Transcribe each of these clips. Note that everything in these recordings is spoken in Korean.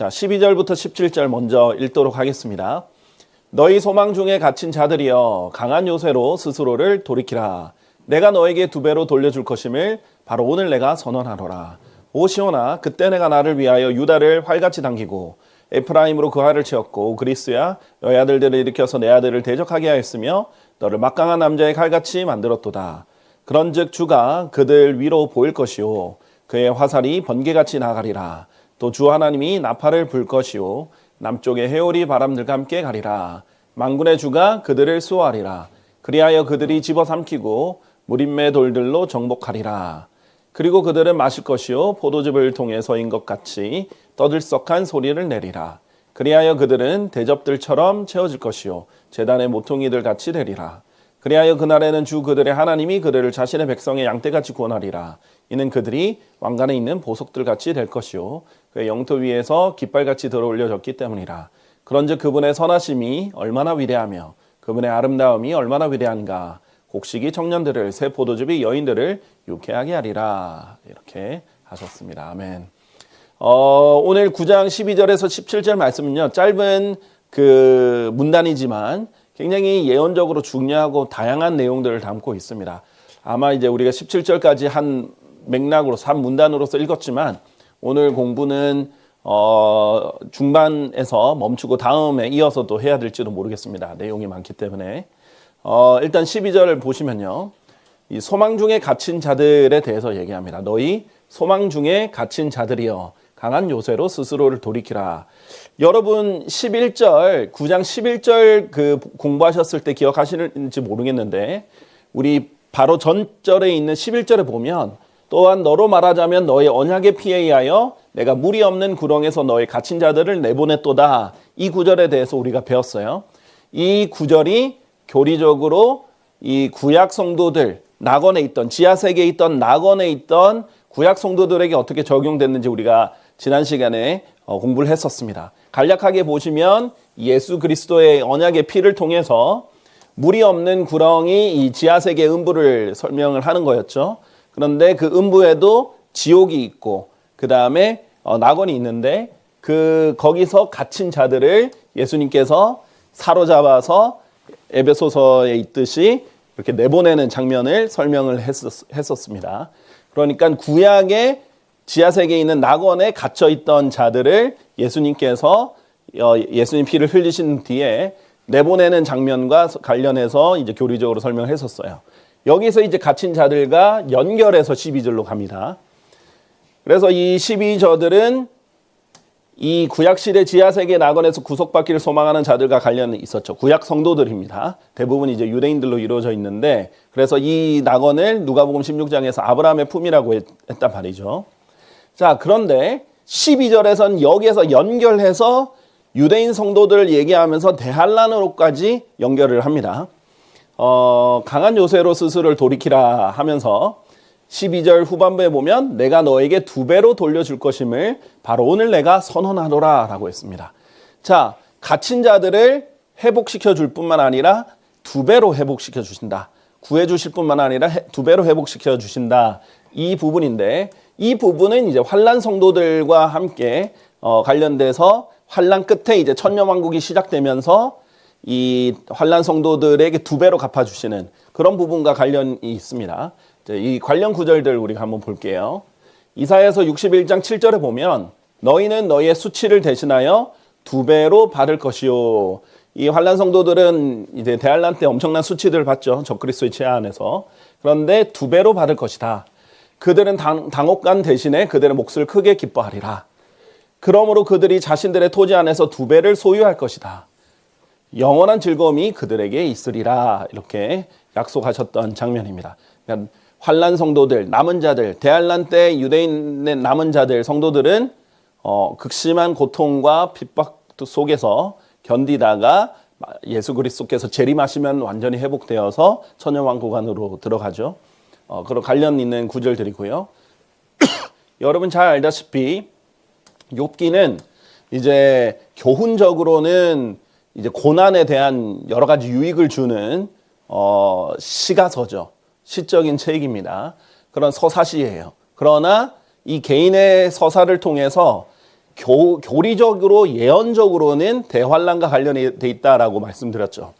자, 12절부터 17절 먼저 읽도록 하겠습니다. 너희 소망 중에 갇힌 자들이여 강한 요새로 스스로를 돌이키라. 내가 너에게 2배로 돌려줄 것임을 바로 오늘 내가 선언하노라. 오 시온아, 그때 내가 나를 위하여 유다를 활같이 당기고 에프라임으로 그 화를 채웠고 그리스야 너희 아들들을 일으켜서 내 아들을 대적하게 하였으며 너를 막강한 남자의 칼같이 만들었도다. 그런즉 주가 그들 위로 보일 것이요 그의 화살이 번개같이 나가리라. 또 주 하나님이 나팔을 불 것이요 남쪽의 해오리 바람들과 함께 가리라. 만군의 주가 그들을 수호하리라. 그리하여 그들이 집어삼키고 무림매 돌들로 정복하리라. 그리고 그들은 마실 것이요 포도즙을 통해서인 것 같이 떠들썩한 소리를 내리라. 그리하여 그들은 대접들처럼 채워질 것이요 제단의 모퉁이들 같이 되리라. 그리하여 그날에는 주 그들의 하나님이 그들을 자신의 백성의 양떼같이 구원하리라. 이는 그들이 왕관에 있는 보석들 같이 될 것이요 그의 영토 위에서 깃발같이 들어올려졌기 때문이라. 그런즉 그분의 선하심이 얼마나 위대하며 그분의 아름다움이 얼마나 위대한가. 곡식이 청년들을 새 포도즙이 여인들을 유쾌하게 하리라. 이렇게 하셨습니다. 아멘. 오늘 9장 12절에서 17절 말씀은요, 짧은 그 문단이지만 굉장히 예언적으로 중요하고 다양한 내용들을 담고 있습니다. 아마 이제 우리가 17절까지 한 맥락으로 3문단으로서 읽었지만 오늘 공부는 중반에서 멈추고 다음에 이어서 또 해야 될지도 모르겠습니다. 내용이 많기 때문에. 일단 12절을 보시면요. 이 소망 중에 갇힌 자들에 대해서 얘기합니다. 너희 소망 중에 갇힌 자들이여 강한 요새로 스스로를 돌이키라. 여러분 11절, 9장 11절 그 공부하셨을 때 기억하시는지 모르겠는데 우리 바로 전절에 있는 11절에 보면 또한 너로 말하자면 너의 언약의 피에 의하여 내가 물이 없는 구렁에서 너의 갇힌 자들을 내보냈도다. 이 구절에 대해서 우리가 배웠어요. 이 구절이 교리적으로 이 구약 성도들, 낙원에 있던, 지하세계에 있던 낙원에 있던 구약 성도들에게 어떻게 적용됐는지 우리가 지난 시간에 공부를 했었습니다. 간략하게 보시면 예수 그리스도의 언약의 피를 통해서 물이 없는 구렁이 이 지하세계의 음부를 설명을 하는 거였죠. 그런데 그 음부에도 지옥이 있고 그 다음에 낙원이 있는데 거기서 갇힌 자들을 예수님께서 사로잡아서 에베소서에 있듯이 이렇게 내보내는 장면을 설명을 했었습니다. 그러니까 구약의 지하세계에 있는 낙원에 갇혀있던 자들을 예수님께서 예수님 피를 흘리신 뒤에 내보내는 장면과 관련해서 이제 교리적으로 설명을 했었어요. 여기서 이제 갇힌 자들과 연결해서 12절로 갑니다. 그래서 이 12절들은 이 구약시대 지하세계 낙원에서 구속받기를 소망하는 자들과 관련이 있었죠. 구약 성도들입니다. 대부분 이제 유대인들로 이루어져 있는데 그래서 이 낙원을 누가복음 16장에서 아브라함의 품이라고 했단 말이죠. 자, 그런데 12절에선 여기에서 연결해서 유대인 성도들을 얘기하면서 대환란으로까지 연결을 합니다. 강한 요새로 스스로를 돌이키라 하면서 12절 후반부에 보면 내가 너에게 2배로 돌려줄 것임을 바로 오늘 내가 선언하노라 라고 했습니다. 자, 갇힌 자들을 회복시켜 줄 뿐만 아니라 2배로 회복시켜 주신다. 구해 주실 뿐만 아니라 2배로 회복시켜 주신다. 이 부분인데 이 부분은 이제 환란 성도들과 함께 관련돼서 환란 끝에 이제 천년왕국이 시작되면서 이 환란 성도들에게 2배로 갚아주시는 그런 부분과 관련이 있습니다. 이 관련 구절들 우리가 한번 볼게요. 이사야서 61장 7절에 보면 너희는 너희의 수치를 대신하여 2배로 받을 것이요. 이 환란 성도들은 이제 대환란 때 엄청난 수치들을 받죠. 적그리스도의 제한 안에서. 그런데 2배로 받을 것이다. 그들은 당혹간 대신에 그들의 몫을 크게 기뻐하리라. 그러므로 그들이 자신들의 토지 안에서 2배를 소유할 것이다. 영원한 즐거움이 그들에게 있으리라. 이렇게 약속하셨던 장면입니다. 그러니까 환란 성도들, 남은 자들, 대환란 때 유대인의 남은 자들, 성도들은 극심한 고통과 핍박 속에서 견디다가 예수 그리스도께서 재림하시면 완전히 회복되어서 천년왕국 안으로 들어가죠. 그런 관련 있는 구절들이고요. 여러분 잘 알다시피 욥기는 이제 교훈적으로는 이제 고난에 대한 여러 가지 유익을 주는 시가서죠. 시적인 책입니다. 그런 서사시예요. 그러나 이 개인의 서사를 통해서 교리적으로 예언적으로는 대환란과 관련이 돼 있다라고 말씀드렸죠.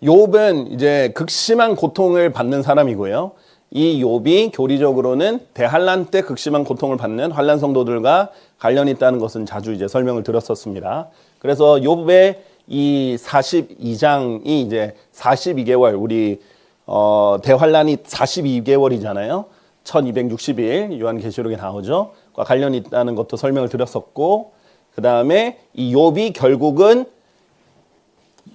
욥은 이제 극심한 고통을 받는 사람이고요. 이 욥이 교리적으로는 대환란 때 극심한 고통을 받는 환란 성도들과 관련이 있다는 것은 자주 이제 설명을 드렸었습니다. 그래서 욥의 이 42장이 이제 42개월 우리 대환란이 42개월이잖아요. 1260일 요한계시록에 나오죠. 과 관련이 있다는 것도 설명을 드렸었고, 그 다음에 이 욥이 결국은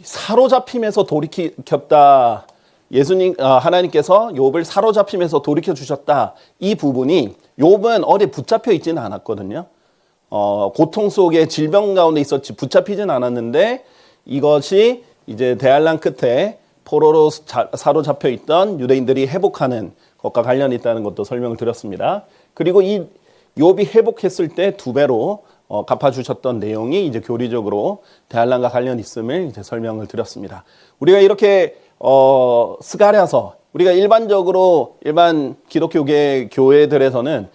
사로잡힘에서 돌이켰다. 하나님께서 욥을 사로잡힘에서 돌이켜 주셨다. 이 부분이 욥은 어디 붙잡혀 있지는 않았거든요. 고통 속에 질병 가운데 있었지 붙잡히진 않았는데 이것이 이제 대환란 끝에 포로로 사로잡혀 있던 유대인들이 회복하는 것과 관련이 있다는 것도 설명을 드렸습니다. 그리고 이 욥이 회복했을 때 2배로 갚아주셨던 내용이 이제 교리적으로 대환란과 관련이 있음을 이제 설명을 드렸습니다. 우리가 이렇게 스가랴서 우리가 일반 기독교계 교회들에서는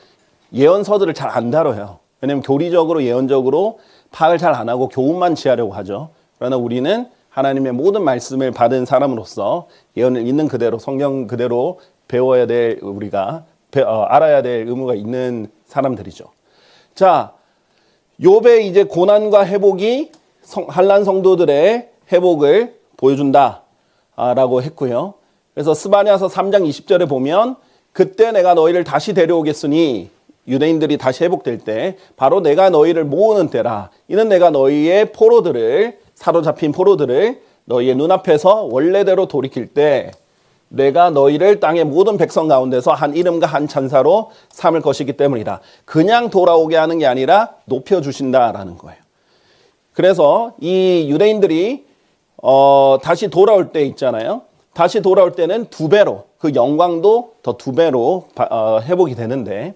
예언서들을 잘 안 다뤄요. 왜냐하면 교리적으로 예언적으로 파악을 잘 안 하고 교훈만 취하려고 하죠. 그러나 우리는 하나님의 모든 말씀을 받은 사람으로서 예언을 있는 그대로 성경 그대로 배워야 될 우리가 알아야 될 의무가 있는 사람들이죠. 자, 욥의 이제 고난과 회복이 환난 성도들의 회복을 보여준다라고 했고요. 그래서 스바냐서 3장 20절에 보면 그때 내가 너희를 다시 데려오겠으니 유대인들이 다시 회복될 때 바로 내가 너희를 모으는 때라. 이는 내가 너희의 사로잡힌 포로들을 너희의 눈앞에서 원래대로 돌이킬 때 내가 너희를 땅의 모든 백성 가운데서 한 이름과 한 찬사로 삼을 것이기 때문이다. 그냥 돌아오게 하는 게 아니라 높여주신다라는 거예요. 그래서 이 유대인들이 다시 돌아올 때 있잖아요. 다시 돌아올 때는 2배로 그 영광도 더 2배로 회복이 되는데,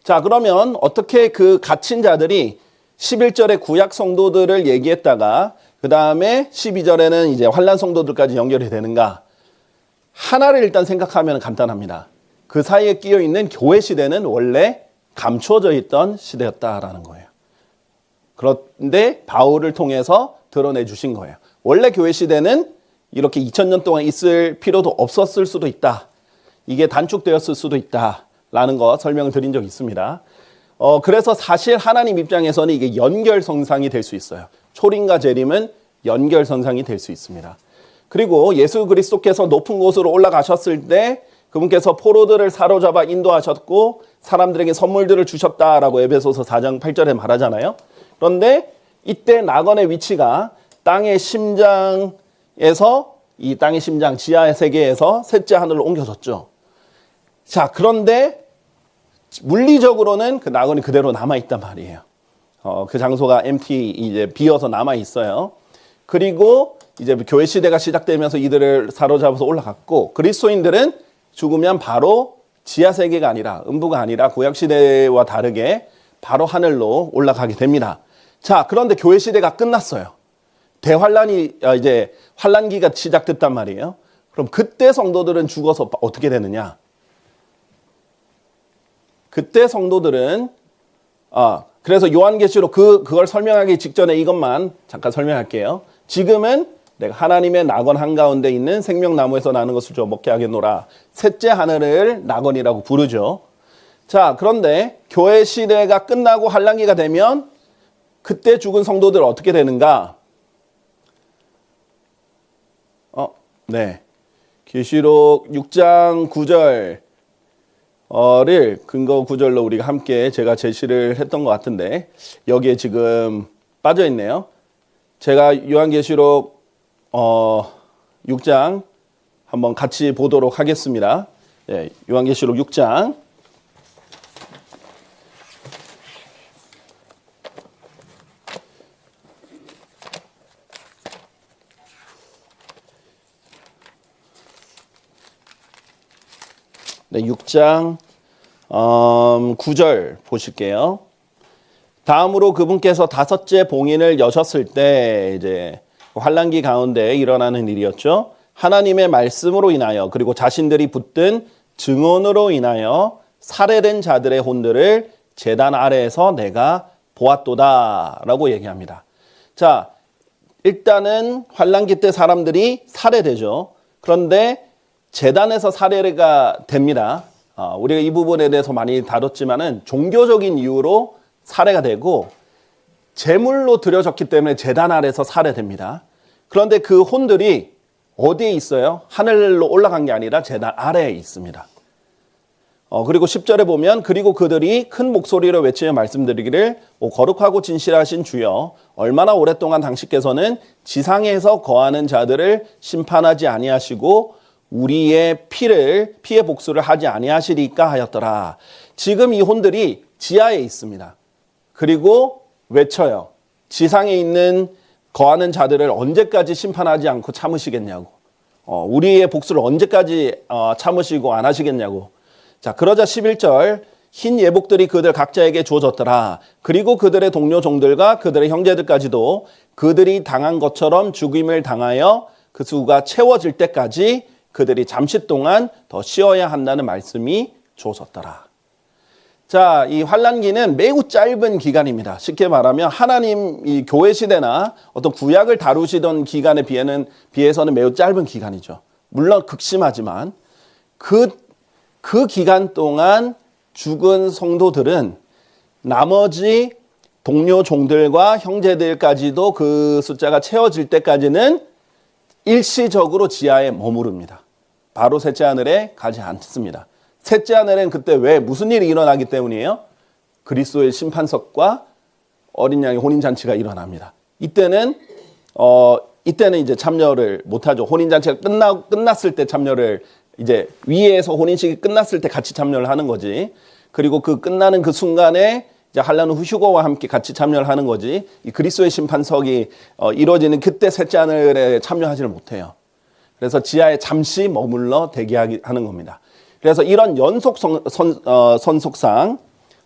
자, 그러면 어떻게 그 갇힌 자들이 11절에 구약 성도들을 얘기했다가 그 다음에 12절에는 이제 환난 성도들까지 연결이 되는가? 하나를 일단 생각하면 간단합니다. 그 사이에 끼어 있는 교회 시대는 원래 감추어져 있던 시대였다라는 거예요. 그런데 바울을 통해서 드러내 주신 거예요. 원래 교회 시대는 이렇게 2000년 동안 있을 필요도 없었을 수도 있다. 이게 단축되었을 수도 있다라는 거 설명을 드린 적이 있습니다. 그래서 사실 하나님 입장에서는 이게 연결선상이 될 수 있어요. 초림과 재림은 연결선상이 될 수 있습니다. 그리고 예수 그리스도께서 높은 곳으로 올라가셨을 때 그분께서 포로들을 사로잡아 인도하셨고 사람들에게 선물들을 주셨다라고 에베소서 4장 8절에 말하잖아요. 그런데 이때 낙원의 위치가 땅의 심장에서 이 땅의 심장 지하의 세계에서 셋째 하늘로 옮겨졌죠. 자, 그런데 물리적으로는 그 낙원이 그대로 남아있단 말이에요. 그 장소가 이제 비어서 남아있어요. 그리고 이제 교회 시대가 시작되면서 이들을 사로잡아서 올라갔고, 그리스도인들은 죽으면 바로 지하 세계가 아니라 음부가 아니라 구약 시대와 다르게 바로 하늘로 올라가게 됩니다. 자, 그런데 교회 시대가 끝났어요. 대환란이 이제 환란기가 시작됐단 말이에요. 그럼 그때 성도들은 죽어서 어떻게 되느냐? 그때 성도들은 그래서 요한계시록 그걸 설명하기 직전에 이것만 잠깐 설명할게요. 지금은 내가 하나님의 낙원 한가운데 있는 생명나무에서 나는 것을 줘 먹게 하겠노라. 셋째 하늘을 낙원이라고 부르죠. 자, 그런데 교회 시대가 끝나고 환란기가 되면 그때 죽은 성도들 어떻게 되는가? 네. 계시록 6장 9절을 근거 구절로 우리가 함께 제가 제시를 했던 것 같은데 여기에 지금 빠져 있네요. 제가 요한계시록 6장 한번 같이 보도록 하겠습니다. 네, 요한계시록 6장 네, 6장 9절 보실게요. 다음으로 그분께서 5째 봉인을 여셨을 때 이제 환란기 가운데 일어나는 일이었죠. 하나님의 말씀으로 인하여 그리고 자신들이 붙든 증언으로 인하여 살해된 자들의 혼들을 제단 아래에서 내가 보았도다라고 얘기합니다. 자, 일단은 환란기 때 사람들이 살해되죠. 그런데 제단에서 살해가 됩니다. 우리가 이 부분에 대해서 많이 다뤘지만은 종교적인 이유로 살해가 되고 제물로 드려졌기 때문에 제단 아래서 살해됩니다. 그런데 그 혼들이 어디에 있어요? 하늘로 올라간 게 아니라 제단 아래에 있습니다. 그리고 10절에 보면 그리고 그들이 큰 목소리로 외치며 말씀드리기를 거룩하고 진실하신 주여 얼마나 오랫동안 당신께서는 지상에서 거하는 자들을 심판하지 아니하시고 우리의 피의 복수를 하지 아니하시리까 하였더라. 지금 이 혼들이 지하에 있습니다. 그리고 외쳐요. 지상에 있는 거하는 자들을 언제까지 심판하지 않고 참으시겠냐고. 우리의 복수를 언제까지 참으시고 안 하시겠냐고. 자, 그러자 11절 흰 예복들이 그들 각자에게 주어졌더라. 그리고 그들의 동료 종들과 그들의 형제들까지도 그들이 당한 것처럼 죽임을 당하여 그 수가 채워질 때까지 그들이 잠시 동안 더 쉬어야 한다는 말씀이 주어졌더라. 자, 이 환란기는 매우 짧은 기간입니다. 쉽게 말하면 하나님 이 교회 시대나 어떤 구약을 다루시던 기간에 비해서는 매우 짧은 기간이죠. 물론 극심하지만 그 기간 동안 죽은 성도들은 나머지 동료 종들과 형제들까지도 그 숫자가 채워질 때까지는 일시적으로 지하에 머무릅니다. 바로 셋째 하늘에 가지 않습니다. 셋째 하늘엔 그때 왜 무슨 일이 일어나기 때문이에요? 그리스도의 심판석과 어린 양의 혼인잔치가 일어납니다. 이때는 이제 참여를 못하죠. 혼인잔치가 끝났을 때 참여를 이제 위에서 혼인식이 끝났을 때 같이 참여를 하는 거지. 그리고 그 끝나는 그 순간에 이제 환란 후 휴거와 함께 같이 참여를 하는 거지. 이 그리스도의 심판석이 이루어지는 그때 셋째 하늘에 참여하지를 못해요. 그래서 지하에 잠시 머물러 대기하는 겁니다. 그래서 이런 연속 선속상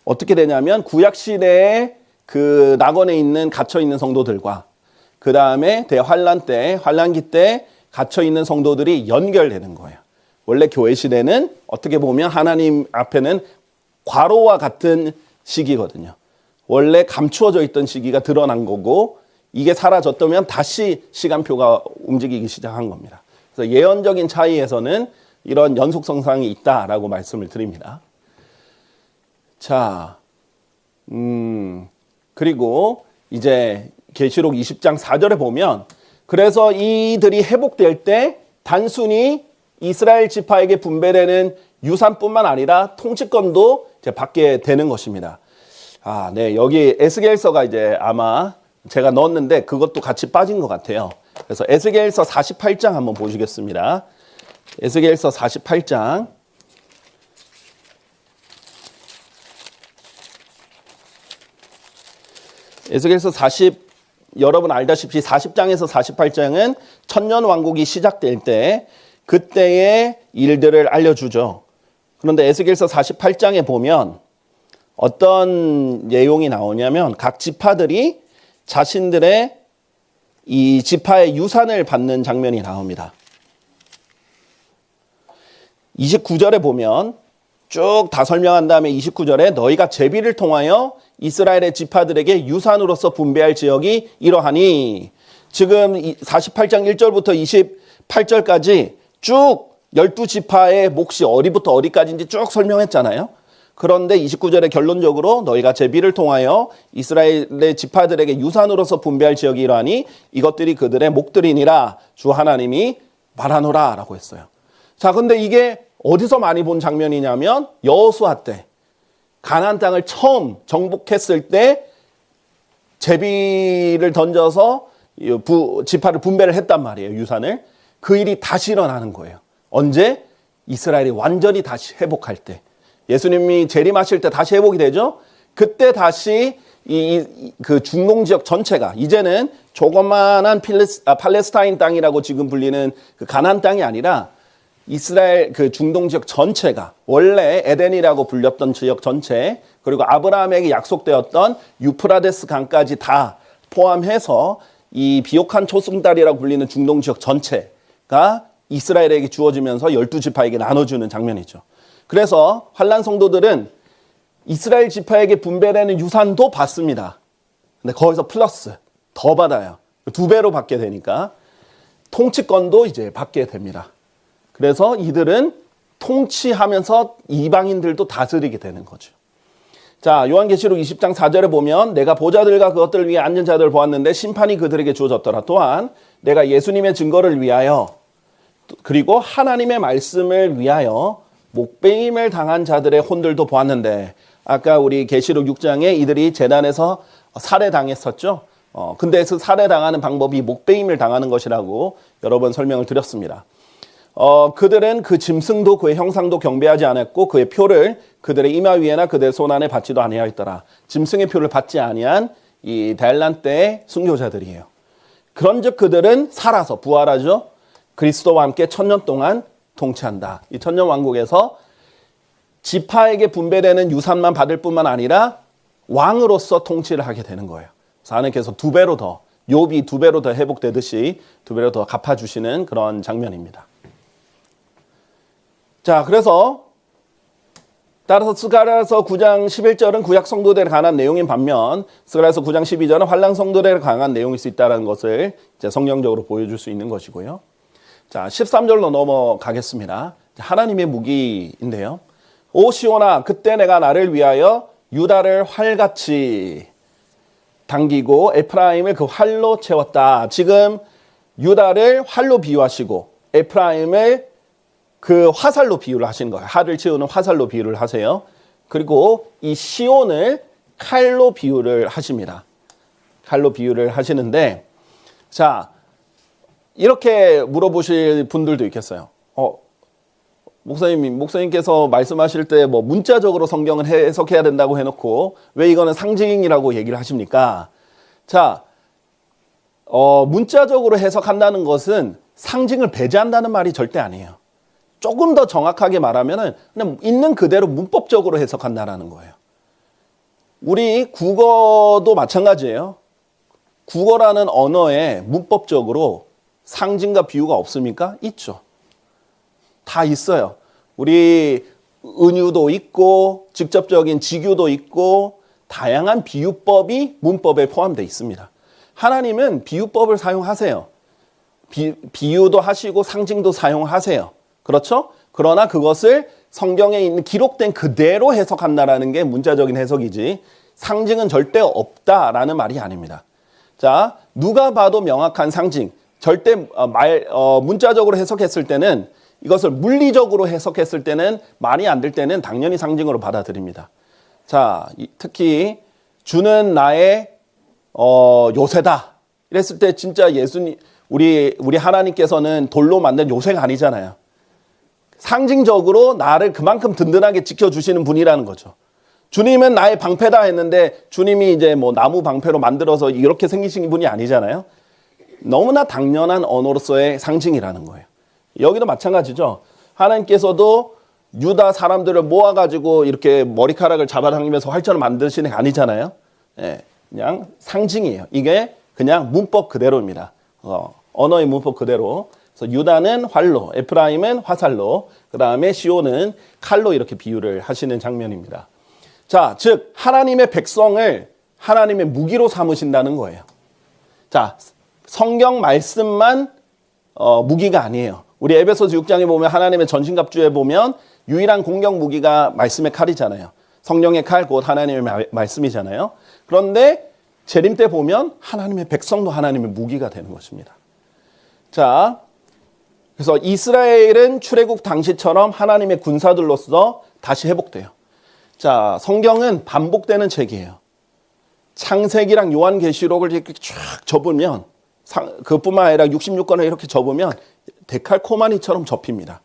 어떻게 되냐면 구약 시대에 그 낙원에 있는 갇혀 있는 성도들과 그 다음에 환란기 때 갇혀 있는 성도들이 연결되는 거예요. 원래 교회 시대는 어떻게 보면 하나님 앞에는 과로와 같은 시기거든요. 원래 감추어져 있던 시기가 드러난 거고 이게 사라졌다면 다시 시간표가 움직이기 시작한 겁니다. 그래서 예언적인 차이에서는 이런 연속성상이 있다라고 말씀을 드립니다. 자, 그리고 이제 계시록 20장 4절에 보면 그래서 이들이 회복될 때 단순히 이스라엘 지파에게 분배되는 유산뿐만 아니라 통치권도 이제 받게 되는 것입니다. 네, 여기 에스겔서가 이제 아마 제가 넣었는데 그것도 같이 빠진 것 같아요. 그래서 에스겔서 48장 한번 보시겠습니다. 에스겔서 48장. 에스겔서 여러분 알다시피 40장에서 48장은 천년 왕국이 시작될 때 그때의 일들을 알려주죠. 그런데 에스겔서 48장에 보면 어떤 내용이 나오냐면 각 지파들이 자신들의 이 지파의 유산을 받는 장면이 나옵니다. 29절에 보면 쭉 다 설명한 다음에 29절에 너희가 제비를 통하여 이스라엘의 지파들에게 유산으로서 분배할 지역이 이러하니 지금 48장 1절부터 28절까지 쭉 12지파의 몫이 어디부터 어디까지인지 쭉 설명했잖아요. 그런데 29절에 결론적으로 너희가 제비를 통하여 이스라엘의 지파들에게 유산으로서 분배할 지역이 이러하니 이것들이 그들의 목들이니라 주 하나님이 말하노라 라고 했어요. 자, 근데 이게 어디서 많이 본 장면이냐면 여호수아 때 가나안 땅을 처음 정복했을 때 제비를 던져서 지파를 분배를 했단 말이에요. 유산을. 그 일이 다시 일어나는 거예요. 언제? 이스라엘이 완전히 다시 회복할 때. 예수님이 재림하실 때 다시 회복이 되죠. 그때 다시 그 중동 지역 전체가 이제는 조그만한 팔레스타인 땅이라고 지금 불리는 그 가나안 땅이 아니라 이스라엘 그 중동 지역 전체가 원래 에덴이라고 불렸던 지역 전체 그리고 아브라함에게 약속되었던 유프라데스 강까지 다 포함해서 이 비옥한 초승달이라고 불리는 중동 지역 전체가 이스라엘에게 주어지면서 12지파에게 나눠주는 장면이죠. 그래서 환란 성도들은 이스라엘 지파에게 분배되는 유산도 받습니다. 근데 거기서 플러스 더 받아요. 2배로 받게 되니까 통치권도 이제 받게 됩니다. 그래서 이들은 통치하면서 이방인들도 다스리게 되는 거죠. 자, 요한계시록 20장 4절에 보면 내가 보좌들과 그것들을 위해 앉은 자들을 보았는데 심판이 그들에게 주어졌더라. 또한 내가 예수님의 증거를 위하여 그리고 하나님의 말씀을 위하여 목베임을 당한 자들의 혼들도 보았는데 아까 우리 계시록 6장에 이들이 제단에서 살해당했었죠. 근데 그 살해당하는 방법이 목베임을 당하는 것이라고 여러 번 설명을 드렸습니다. 그들은 그 짐승도 그의 형상도 경배하지 않았고 그의 표를 그들의 이마 위에나 그들의 손 안에 받지도 아니하였더라. 짐승의 표를 받지 아니한 이 대환란 때의 순교자들이에요. 그런즉 그들은 살아서 부활하죠. 그리스도와 함께 1000년 동안 통치한다. 이 천년 왕국에서 지파에게 분배되는 유산만 받을 뿐만 아니라 왕으로서 통치를 하게 되는 거예요. 그래서 하나님께서 2배로 더, 욥이 2배로 더 회복되듯이 2배로 더 갚아주시는 그런 장면입니다. 자, 그래서 따라서 스가랴서 9장 11절은 구약 성도들에 관한 내용인 반면 스가랴서 9장 12절은 환랑 성도들에 관한 내용일 수 있다는 것을 이제 성경적으로 보여줄 수 있는 것이고요. 자, 13절로 넘어가겠습니다. 하나님의 무기인데요. 오 시온아, 그때 내가 나를 위하여 유다를 활같이 당기고 에프라임을 그 활로 채웠다. 지금 유다를 활로 비유하시고 에프라임을 그 화살로 비유를 하시는 거예요. 활을 채우는 화살로 비유를 하세요. 그리고 이 시온을 칼로 비유를 하십니다. 칼로 비유를 하시는데, 자, 이렇게 물어보실 분들도 있겠어요. 목사님께서 말씀하실 때 뭐 문자적으로 성경을 해석해야 된다고 해놓고 왜 이거는 상징이라고 얘기를 하십니까? 자, 문자적으로 해석한다는 것은 상징을 배제한다는 말이 절대 아니에요. 조금 더 정확하게 말하면은 그냥 있는 그대로 문법적으로 해석한다라는 거예요. 우리 국어도 마찬가지예요. 국어라는 언어에 문법적으로 상징과 비유가 없습니까? 있죠. 다 있어요. 우리 은유도 있고 직접적인 직유도 있고 다양한 비유법이 문법에 포함되어 있습니다. 하나님은 비유법을 사용하세요. 비유도 하시고 상징도 사용하세요. 그렇죠? 그러나 그것을 성경에 있는 기록된 그대로 해석한다라는 게 문자적인 해석이지 상징은 절대 없다라는 말이 아닙니다. 자, 누가 봐도 명확한 상징, 절대 문자적으로 해석했을 때는 이것을 물리적으로 해석했을 때는 말이 안 될 때는 당연히 상징으로 받아들입니다. 자, 특히 주는 나의 요새다 이랬을 때 진짜 예수님 우리 하나님께서는 돌로 만든 요새가 아니잖아요. 상징적으로 나를 그만큼 든든하게 지켜주시는 분이라는 거죠. 주님은 나의 방패다 했는데 주님이 이제 뭐 나무 방패로 만들어서 이렇게 생기신 분이 아니잖아요. 너무나 당연한 언어로서의 상징이라는 거예요. 여기도 마찬가지죠. 하나님께서도 유다 사람들을 모아가지고 이렇게 머리카락을 잡아당기면서 활전을 만드시는 게 아니잖아요. 예, 그냥 상징이에요. 이게 그냥 문법 그대로입니다. 언어의 문법 그대로. 그래서 유다는 활로, 에프라임은 화살로, 그 다음에 시온은 칼로 이렇게 비유를 하시는 장면입니다. 자, 즉 하나님의 백성을 하나님의 무기로 삼으신다는 거예요. 자, 성경 말씀만 무기가 아니에요. 우리 에베소서 6장에 보면 하나님의 전신갑주에 보면 유일한 공격 무기가 말씀의 칼이잖아요. 성령의 칼, 곧 하나님의 말씀이잖아요. 그런데 재림 때 보면 하나님의 백성도 하나님의 무기가 되는 것입니다. 자, 그래서 이스라엘은 출애굽 당시처럼 하나님의 군사들로서 다시 회복돼요. 자, 성경은 반복되는 책이에요. 창세기랑 요한계시록을 이렇게 쫙 접으면 그뿐만 아니라 66권을 이렇게 접으면 데칼코마니처럼 접힙니다.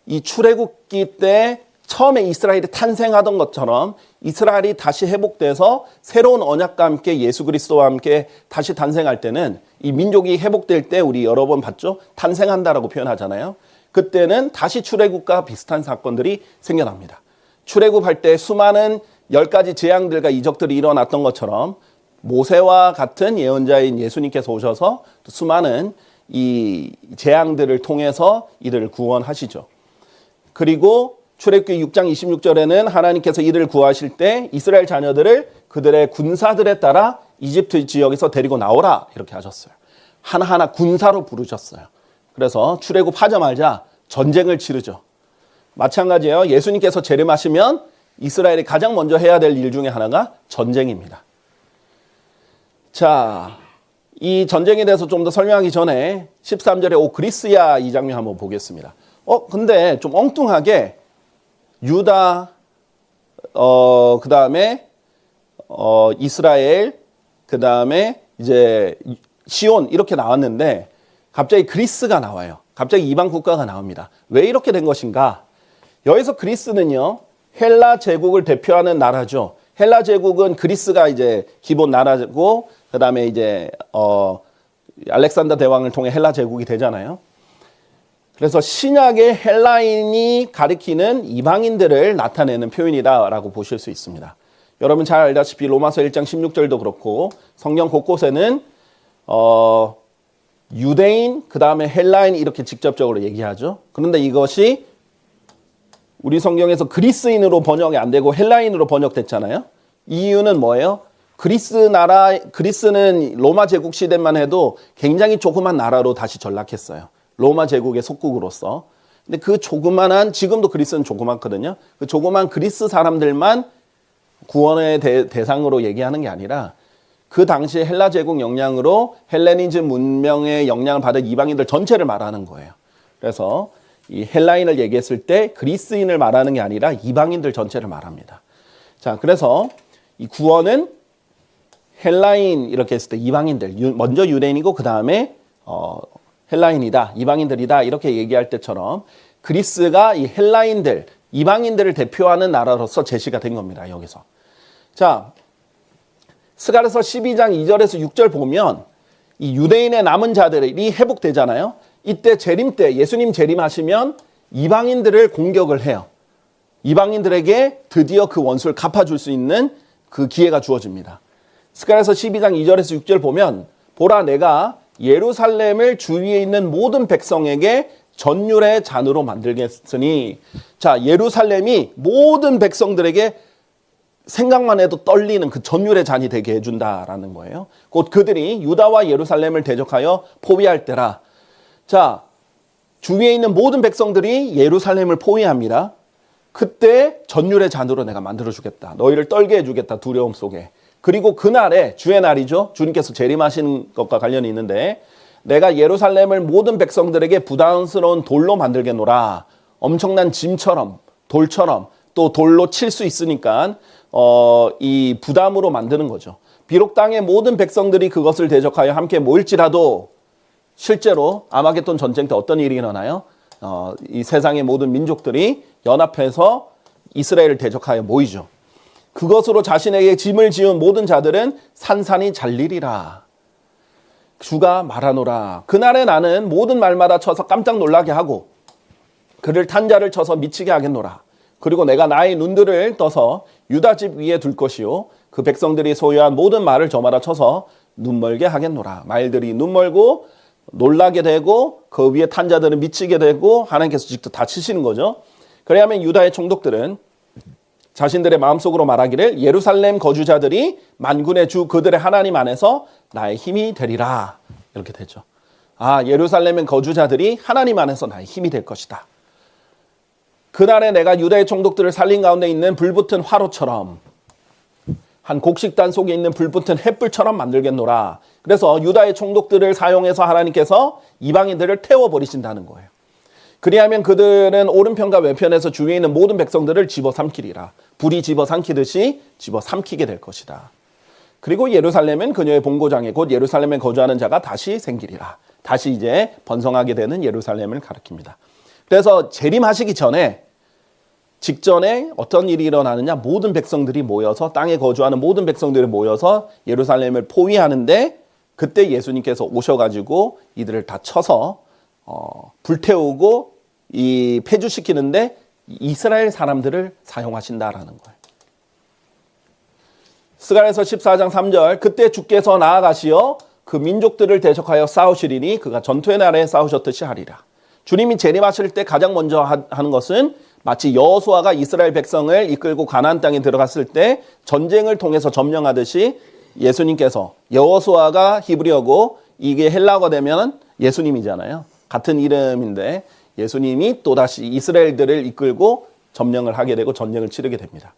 이 출애굽기 때 처음에 이스라엘이 탄생하던 것처럼 이스라엘이 다시 회복돼서 새로운 언약과 함께 예수 그리스도와 함께 다시 탄생할 때는 이 민족이 회복될 때 우리 여러 번 봤죠? 탄생한다라고 표현하잖아요. 그때는 다시 출애굽과 비슷한 사건들이 생겨납니다. 출애굽할 때 수많은 10가지 재앙들과 이적들이 일어났던 것처럼 모세와 같은 예언자인 예수님께서 오셔서 수많은 이 재앙들을 통해서 이들을 구원하시죠. 그리고 출애굽기 6장 26절에는 하나님께서 이들을 구하실 때 이스라엘 자녀들을 그들의 군사들에 따라 이집트 지역에서 데리고 나오라 이렇게 하셨어요. 하나하나 군사로 부르셨어요. 그래서 출애굽하자마자 전쟁을 치르죠. 마찬가지예요. 예수님께서 재림하시면 이스라엘이 가장 먼저 해야 될 일 중에 하나가 전쟁입니다. 자, 이 전쟁에 대해서 좀 더 설명하기 전에 13절에 오 그리스야 이 장면 한번 보겠습니다. 근데 좀 엉뚱하게 유다, 그 다음에 이스라엘, 그 다음에 이제 시온 이렇게 나왔는데 갑자기 그리스가 나와요. 갑자기 이방 국가가 나옵니다. 왜 이렇게 된 것인가? 여기서 그리스는요, 헬라 제국을 대표하는 나라죠. 헬라 제국은 그리스가 이제 기본 나라고, 그 다음에 이제 알렉산더 대왕을 통해 헬라 제국이 되잖아요. 그래서 신약의 헬라인이 가리키는 이방인들을 나타내는 표현이다라고 보실 수 있습니다. 여러분 잘 알다시피 로마서 1장 16절도 그렇고 성경 곳곳에는 유대인, 그 다음에 헬라인 이렇게 직접적으로 얘기하죠. 그런데 이것이 우리 성경에서 그리스인으로 번역이 안 되고 헬라인으로 번역됐잖아요. 이유는 뭐예요? 그리스는 로마 제국 시대만 해도 굉장히 조그만 나라로 다시 전락했어요. 로마 제국의 속국으로서. 근데 그 조그만한, 지금도 그리스는 조그맣거든요. 그 조그만 그리스 사람들만 구원의 대상으로 얘기하는 게 아니라 그 당시 헬라 제국 영향으로 헬레니즘 문명의 영향을 받은 이방인들 전체를 말하는 거예요. 그래서 이 헬라인을 얘기했을 때 그리스인을 말하는 게 아니라 이방인들 전체를 말합니다. 자, 그래서 이 구원은 헬라인 이렇게 했을 때 이방인들, 먼저 유대인이고 그 다음에 헬라인이다, 이방인들이다 이렇게 얘기할 때처럼 그리스가 이 헬라인들, 이방인들을 대표하는 나라로서 제시가 된 겁니다. 여기서. 자, 스가랴서 12장 2절에서 6절 보면 이 유대인의 남은 자들이 회복되잖아요. 이때 재림 때 예수님 재림하시면 이방인들을 공격을 해요. 이방인들에게 드디어 그 원수를 갚아줄 수 있는 그 기회가 주어집니다. 스가랴서 12장 2절에서 6절 보면 보라 내가 예루살렘을 주위에 있는 모든 백성에게 전율의 잔으로 만들겠으니, 자, 예루살렘이 모든 백성들에게 생각만 해도 떨리는 그 전율의 잔이 되게 해준다라는 거예요. 곧 그들이 유다와 예루살렘을 대적하여 포위할 때라. 자, 주위에 있는 모든 백성들이 예루살렘을 포위합니다. 그때 전율의 잔으로 내가 만들어주겠다. 너희를 떨게 해주겠다. 두려움 속에. 그리고 그날에, 주의 날이죠. 주님께서 재림하신 것과 관련이 있는데 내가 예루살렘을 모든 백성들에게 부담스러운 돌로 만들겠노라. 엄청난 짐처럼, 돌처럼, 또 돌로 칠 수 있으니까 이 부담으로 만드는 거죠. 비록 땅의 모든 백성들이 그것을 대적하여 함께 모일지라도 실제로 아마겟돈 전쟁 때 어떤 일이 일어나요? 이 세상의 모든 민족들이 연합해서 이스라엘을 대적하여 모이죠. 그것으로 자신에게 짐을 지은 모든 자들은 산산이 잘리리라. 주가 말하노라. 그날에 나는 모든 말마다 쳐서 깜짝 놀라게 하고 그를 탄 자를 쳐서 미치게 하겠노라. 그리고 내가 나의 눈들을 떠서 유다 집 위에 둘 것이요 그 백성들이 소유한 모든 말을 저마다 쳐서 눈멀게 하겠노라. 말들이 눈멀고 놀라게 되고 그 위에 탄 자들은 미치게 되고 하나님께서 직접 다 치시는 거죠. 그래야만 유다의 총독들은 자신들의 마음속으로 말하기를 예루살렘 거주자들이 만군의 주 그들의 하나님 안에서 나의 힘이 되리라. 이렇게 되죠. 아, 예루살렘의 거주자들이 하나님 안에서 나의 힘이 될 것이다. 그날에 내가 유다의 총독들을 살린 가운데 있는 불붙은 화로처럼 한 곡식단 속에 있는 불붙은 횃불처럼 만들겠노라. 그래서 유다의 총독들을 사용해서 하나님께서 이방인들을 태워버리신다는 거예요. 그리하면 그들은 오른편과 왼편에서 주위에 있는 모든 백성들을 집어삼키리라. 불이 집어삼키듯이 집어삼키게 될 것이다. 그리고 예루살렘은 그녀의 본고장에 곧 예루살렘에 거주하는 자가 다시 생기리라. 다시 이제 번성하게 되는 예루살렘을 가리킵니다. 그래서 재림하시기 전에 직전에 어떤 일이 일어나느냐, 모든 백성들이 모여서 땅에 거주하는 모든 백성들이 모여서 예루살렘을 포위하는데 그때 예수님께서 오셔가지고 이들을 다 쳐서 불태우고 이 폐주시키는데 이스라엘 사람들을 사용하신다라는 거예요. 스가랴서 14장 3절 그때 주께서 나아가시어 그 민족들을 대적하여 싸우시리니 그가 전투의 날에 싸우셨듯이 하리라. 주님이 재림하실 때 가장 먼저 하는 것은 마치 여호수아가 이스라엘 백성을 이끌고 가나안 땅에 들어갔을 때 전쟁을 통해서 점령하듯이 예수님께서 여호수아가 히브리어고 이게 헬라어가 되면 예수님이잖아요. 같은 이름인데 예수님이 또다시 이스라엘들을 이끌고 점령을 하게 되고 전쟁을 치르게 됩니다.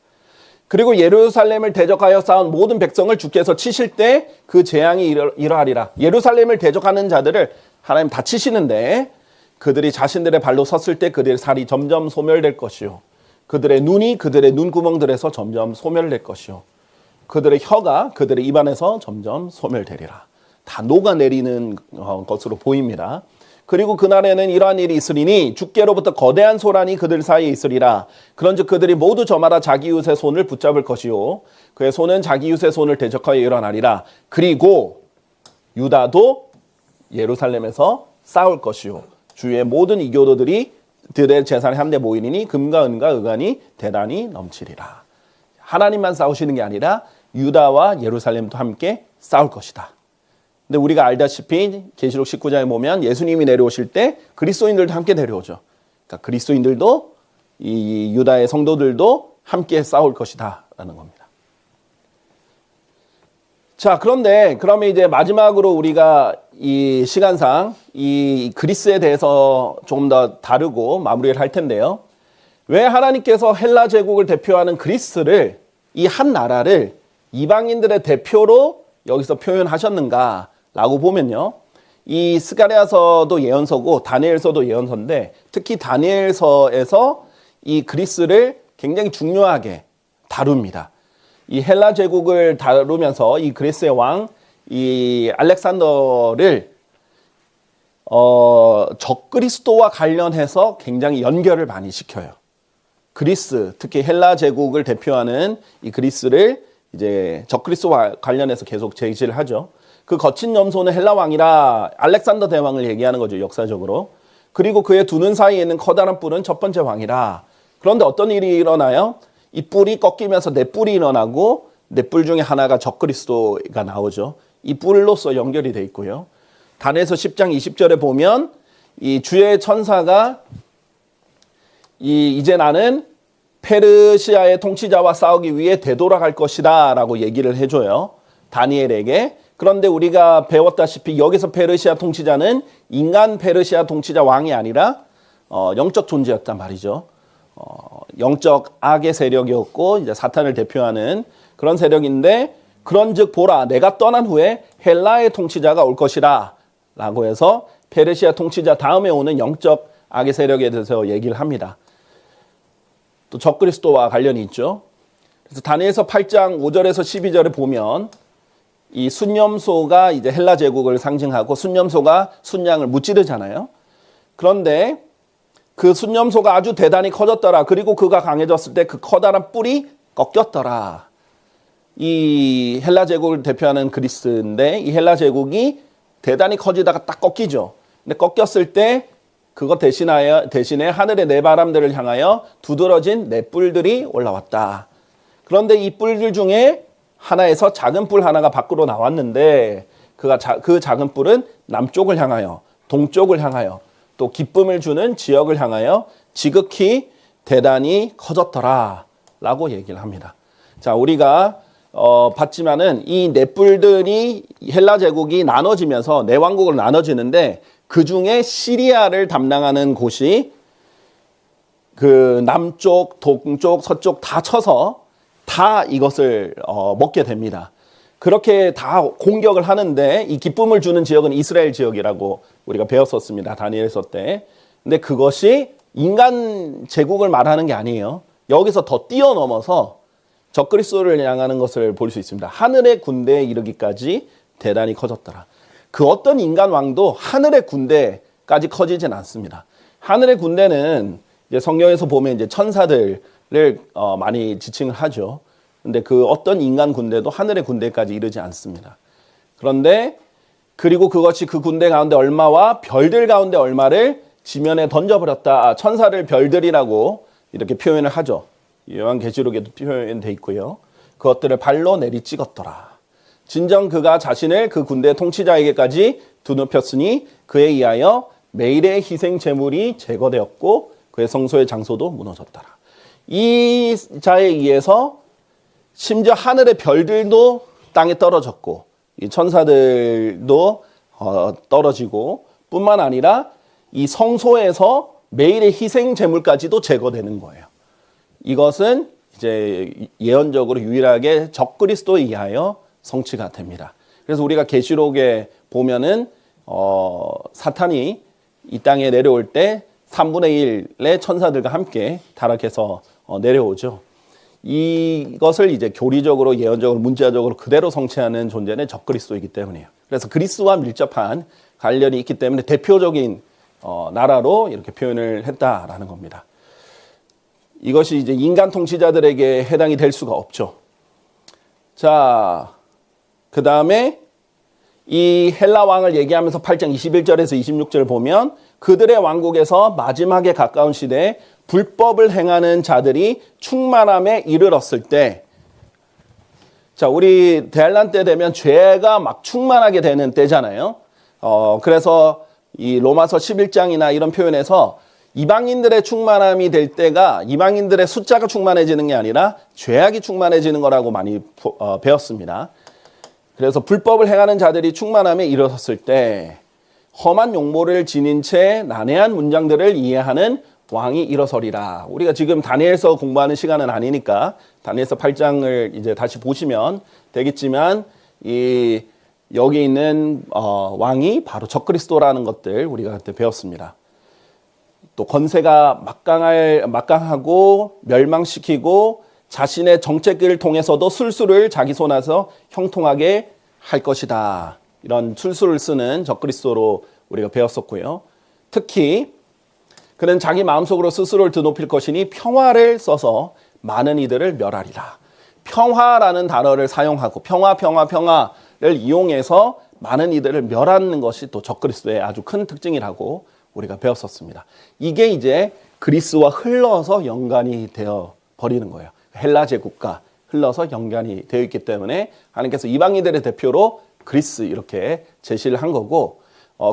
그리고 예루살렘을 대적하여 싸운 모든 백성을 주께서 치실 때 그 재앙이 이러하리라. 예루살렘을 대적하는 자들을 하나님 다 치시는데 그들이 자신들의 발로 섰을 때 그들의 살이 점점 소멸될 것이요. 그들의 눈이 그들의 눈구멍들에서 점점 소멸될 것이요. 그들의 혀가 그들의 입안에서 점점 소멸되리라. 다 녹아내리는 것으로 보입니다. 그리고 그날에는 이러한 일이 있으리니 주께로부터 거대한 소란이 그들 사이에 있으리라. 그런즉 그들이 모두 저마다 자기 이웃의 손을 붙잡을 것이요 그의 손은 자기 이웃의 손을 대적하여 일어나리라. 그리고 유다도 예루살렘에서 싸울 것이요 주의 모든 이교도들이 들의 제사를 함께 모이리니 금과 은과 의관이 대단히 넘치리라. 하나님만 싸우시는 게 아니라 유다와 예루살렘도 함께 싸울 것이다. 근데 우리가 알다시피 계시록 19장에 보면 예수님이 내려오실 때 그리스도인들도 함께 내려오죠. 그러니까 그리스도인들도 이 유다의 성도들도 함께 싸울 것이다 라는 겁니다. 자, 그런데 그러면 이제 마지막으로 우리가 이 시간상 이 그리스에 대해서 조금 더 다루고 마무리를 할 텐데요. 왜 하나님께서 헬라 제국을 대표하는 그리스를 이 한 나라를 이방인들의 대표로 여기서 표현하셨는가 라고 보면요. 이 스가랴서도 예언서고 다니엘서도 예언서인데 특히 다니엘서에서 이 그리스를 굉장히 중요하게 다룹니다. 이 헬라 제국을 다루면서 이 그리스의 왕 이 알렉산더를 적그리스도와 관련해서 굉장히 연결을 많이 시켜요. 그리스, 특히 헬라 제국을 대표하는 이 그리스를 이제 적그리스도와 관련해서 계속 제시를 하죠. 그 거친 염소는 헬라 왕이라 알렉산더 대왕을 얘기하는 거죠, 역사적으로. 그리고 그의 두 눈 사이에 있는 커다란 뿔은 첫 번째 왕이라. 그런데 어떤 일이 일어나요? 이 뿔이 꺾이면서 네 뿔이 일어나고 네 뿔 중에 하나가 적그리스도가 나오죠. 이 뿔로서 연결이 돼 있고요. 다니엘서 10장 20절에 보면 이 주의 천사가 이제 나는 페르시아의 통치자와 싸우기 위해 되돌아갈 것이다 라고 얘기를 해줘요. 다니엘에게. 그런데 우리가 배웠다시피 여기서 페르시아 통치자는 인간 페르시아 통치자 왕이 아니라 영적 존재였단 말이죠. 영적 악의 세력이었고 이제 사탄을 대표하는 그런 세력인데 그런즉 보라 내가 떠난 후에 헬라의 통치자가 올 것이라 라고 해서 페르시아 통치자 다음에 오는 영적 악의 세력에 대해서 얘기를 합니다. 또 적그리스도와 관련이 있죠. 그래서 다니엘서 8장 5절에서 12절에 보면 이 순념소가 이제 헬라 제국을 상징하고 순념소가 순양을 무찌르잖아요. 그런데 그 순념소가 아주 대단히 커졌더라. 그리고 그가 강해졌을 때 그 커다란 뿔이 꺾였더라. 이 헬라 제국을 대표하는 그리스인데 이 헬라 제국이 대단히 커지다가 딱 꺾이죠. 근데 꺾였을 때 그것 대신에 하늘의 네 바람들을 향하여 두드러진 네 뿔들이 올라왔다. 그런데 이 뿔들 중에 하나에서 작은 뿔 하나가 밖으로 나왔는데 그 작은 뿔은 남쪽을 향하여 동쪽을 향하여 또 기쁨을 주는 지역을 향하여 지극히 대단히 커졌더라 라고 얘기를 합니다. 자, 우리가 봤지만은 이 네 뿔들이 헬라 제국이 나눠지면서 네 왕국으로 나눠지는데 그 중에 시리아를 담당하는 곳이 그 남쪽, 동쪽, 서쪽 다 쳐서 다 이것을 먹게 됩니다. 그렇게 다 공격을 하는데 이 기쁨을 주는 지역은 이스라엘 지역이라고 우리가 배웠었습니다. 다니엘서 때. 근데 그것이 인간 제국을 말하는 게 아니에요. 여기서 더 뛰어넘어서 적그리스도를 향하는 것을 볼 수 있습니다. 하늘의 군대에 이르기까지 대단히 커졌더라. 그 어떤 인간 왕도 하늘의 군대까지 커지진 않습니다. 하늘의 군대는 이제 성경에서 보면 이제 천사들을 많이 지칭을 하죠. 근데 그 어떤 인간 군대도 하늘의 군대까지 이르지 않습니다. 그런데 그리고 그것이 그 군대 가운데 얼마와 별들 가운데 얼마를 지면에 던져버렸다. 천사를 별들이라고 이렇게 표현을 하죠. 요한계시록에도 표현되어 있고요. 그것들을 발로 내리 찍었더라. 진정 그가 자신을 그 군대 통치자에게까지 두눕혔으니 그에 의하여 매일의 희생 제물이 제거되었고 그의 성소의 장소도 무너졌더라. 이 자에 의해서 심지어 하늘의 별들도 땅에 떨어졌고 이 천사들도 떨어지고 뿐만 아니라 이 성소에서 매일의 희생 제물까지도 제거되는 거예요. 이것은 이제 예언적으로 유일하게 적그리스도에 의하여 성취가 됩니다. 그래서 우리가 계시록에 보면은 사탄이 이 땅에 내려올 때 3분의 1의 천사들과 함께 타락해서 내려오죠. 이것을 이제 교리적으로 예언적으로 문자적으로 그대로 성취하는 존재는 적그리스도이기 때문이에요. 그래서 그리스도와 밀접한 관련이 있기 때문에 대표적인 나라로 이렇게 표현을 했다라는 겁니다. 이것이 이제 인간 통치자들에게 해당이 될 수가 없죠. 자, 그 다음에 이 헬라 왕을 얘기하면서 8장 21절에서 26절 보면 그들의 왕국에서 마지막에 가까운 시대에 불법을 행하는 자들이 충만함에 이르렀을 때, 자, 우리 대환란 때 되면 죄가 막 충만하게 되는 때잖아요. 그래서 이 로마서 11장이나 이런 표현에서 이방인들의 충만함이 될 때가 이방인들의 숫자가 충만해지는 게 아니라 죄악이 충만해지는 거라고 많이 배웠습니다. 그래서 불법을 행하는 자들이 충만함에 이르렀을 때 험한 용모를 지닌 채 난해한 문장들을 이해하는 왕이 일어서리라. 우리가 지금 다니엘서 공부하는 시간은 아니니까 다니엘서 8장을 이제 다시 보시면 되겠지만 여기 있는 왕이 바로 적그리스도라는 것들 우리가 그때 배웠습니다. 또 권세가 막강하고 멸망시키고 자신의 정책을 통해서도 술수를 자기 손에서 형통하게 할 것이다. 이런 술수를 쓰는 적그리스도로 우리가 배웠었고요. 특히 그는 자기 마음속으로 스스로를 드높일 것이니 평화를 써서 많은 이들을 멸하리라. 평화라는 단어를 사용하고 평화를 이용해서 많은 이들을 멸하는 것이 또 적그리스도의 아주 큰 특징이라고 우리가 배웠었습니다. 이게 이제 그리스와 흘러서 연관이 되어 버리는 거예요. 헬라 제국과 흘러서 연관이 되어 있기 때문에 하나님께서 이방인들의 대표로 그리스 이렇게 제시를 한 거고,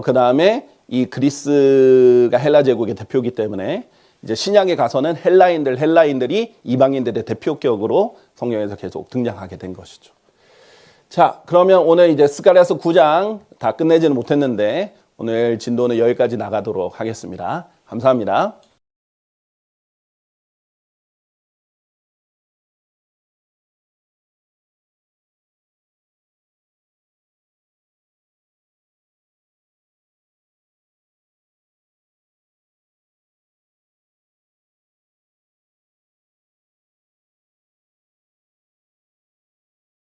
그 다음에 이 그리스가 헬라 제국의 대표이기 때문에 이제 신약에 가서는 헬라인들이 이방인들의 대표격으로 성경에서 계속 등장하게 된 것이죠. 자, 그러면 오늘 이제 스가랴서 9장 다 끝내지는 못했는데 오늘 진도는 여기까지 나가도록 하겠습니다. 감사합니다.